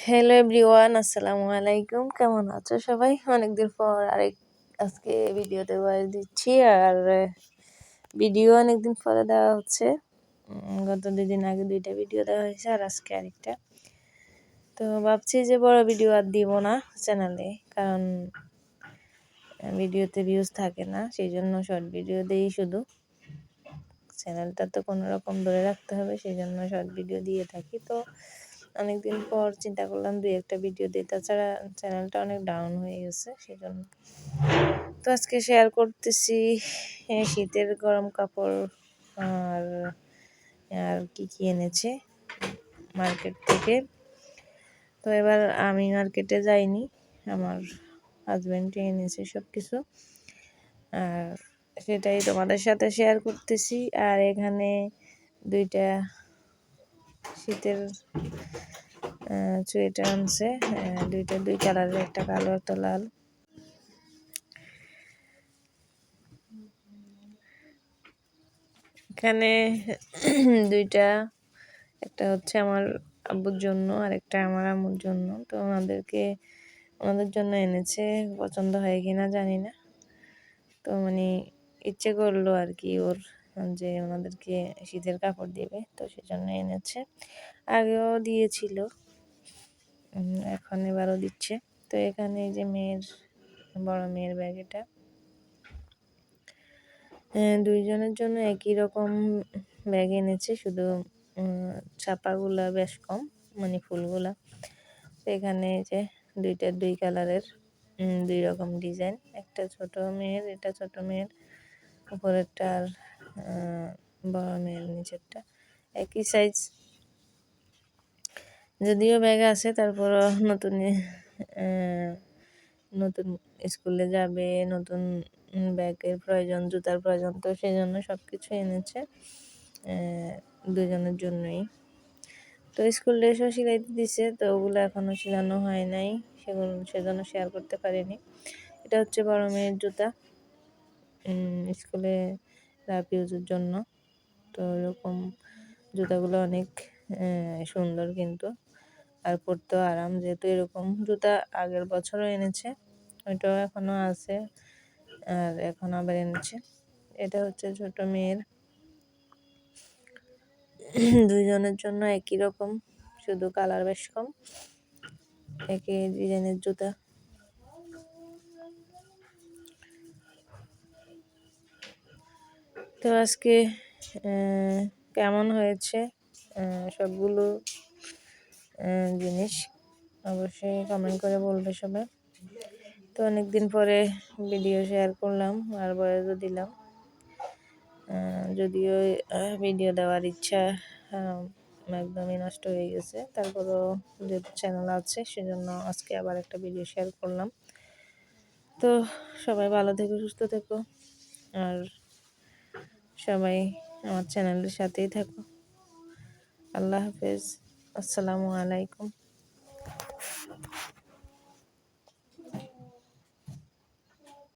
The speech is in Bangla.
হ্যালো এভরিওয়ান, আসসালামু আলাইকুম। কেমন আছো সবাই? অনেকদিন পর আজকে ভিডিওতে ভয়েস দিচ্ছি। আর ভিডিও অনেকদিন পরে দেওয়া হচ্ছে। গত 2 দিন আগে 2টা ভিডিও দেওয়া হয়েছে আর আজকে আরেকটা। তো ভাবছি যে বড় ভিডিও আর দিব না চ্যানেলে, কারণ ভিডিওতে ভিউজ থাকে না, সেই জন্য শর্ট ভিডিও দিই শুধু। চ্যানেলটা তো কোনো রকম ধরে রাখতে হবে, সেই জন্য শর্ট ভিডিও দিয়ে থাকি। তো অনেকদিন পর চিন্তা করলাম 2-1টা ভিডিও দিই, তাছাড়া চ্যানেলটা অনেক ডাউন হয়ে গেছে, সেই জন্য। তো আজকে শেয়ার করতেছি শীতের গরম কাপড় আর আর কি কি এনেছে মার্কেট থেকে। তো এবার আমি মার্কেটে যাইনি, আমার হাজব্যান্ডই এনেছে সব কিছু, আর সেটাই তোমাদের সাথে শেয়ার করতেছি। আর এখানে 2টা শীতের সোয়েটার আনছে, 2টা 2 কালারের, একটা কালো একটা লাল। এখানে 2টা, একটা হচ্ছে আমার আব্বুর জন্য আর একটা আমার আম্মুর জন্য। তো ওনাদের জন্য এনেছে, পছন্দ হয় কিনা জানি না। তো মানে ইচ্ছে করলো আর কি ওর, যে ওনাদেরকে শীতের কাপড় দিবে, তো সেজন্য এনেছে। আগেও দিয়েছিল, এখন এবারও দিচ্ছে। তো এখানে এই যে বড় মেয়ের ব্যাগ, এটা 2 জনের জন্য একই রকম ব্যাগ এনেছে, শুধু ছাপাগুলা বেশ কম, মানে ফুলগুলা। তো এখানে যে 2টা 2 কালারের, 2 রকম ডিজাইন। একটা ছোট মেয়ের, এটা ছোট মেয়ের উপরেরটা, আর বড় মেয়ের নিচেরটা একই সাইজ। যদিও ব্যাগ আছে, তারপরও নতুন স্কুলে যাবে, নতুন ব্যাগের প্রয়োজন, জুতার প্রয়োজন, তো সেই জন্য সব কিছু এনেছে 2 জনের জন্যই। তো স্কুল ড্রেসও সিলাইতে দিছে, তো ওগুলো এখনও সিলানো হয় নাই, সেজন্য শেয়ার করতে পারিনি। এটা হচ্ছে বড় মেয়ের জুতা, স্কুলে রাফ ইউজের জন্য। তো এরকম জুতাগুলো অনেক সুন্দর কিন্তু, আর পরতেও আরাম। যেহেতু এরকম জুতা আগের বছরও এনেছে, ওইটাও এখনও আছে, আর এখন আবার এনেছে। এটা হচ্ছে ছোট মেয়ের, 2 জনের জন্য একই রকম, শুধু কালার বেশ কম, একই ডিজাইনের জুতা। তো আজকে কেমন হয়েছে সবগুলো জিনিস অবশ্যই কমেন্ট করে বলবে সবাই। তো অনেকদিন পরে ভিডিও শেয়ার করলাম আর ভয়েসও দিলাম, যদিও ভিডিও দেওয়ার ইচ্ছা একদমই নষ্ট হয়ে গেছে, তারপরও যেহেতু চ্যানেল আছে, সেজন্য আজকে আবার একটা ভিডিও শেয়ার করলাম। তো সবাই ভালো থেকো, সুস্থ থেকো, আর সবাই আমার চ্যানেলের সাথেই থাকো। আল্লাহ হাফেজ, আসসালামু আলাইকুম।